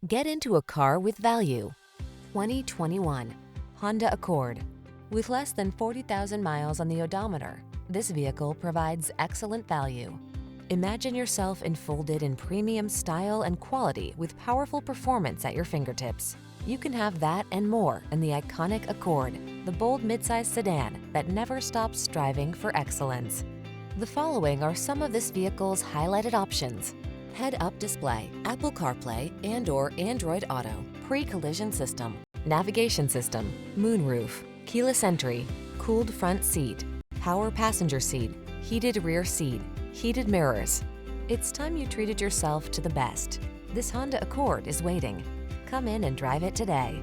Get into a car with value. 2021 Honda Accord. With less than 40,000 miles on the odometer, this vehicle provides excellent value. Imagine yourself enfolded in premium style and quality with powerful performance at your fingertips. You can have that and more in the iconic Accord, the bold midsize sedan that never stops striving for excellence. The following are some of this vehicle's highlighted options: head-up display, Apple CarPlay and/or Android Auto, pre-collision system, navigation system, moonroof, keyless entry, cooled front seat, power passenger seat, heated rear seat, heated mirrors. It's time you treated yourself to the best. This Honda Accord is waiting. Come in and drive it today.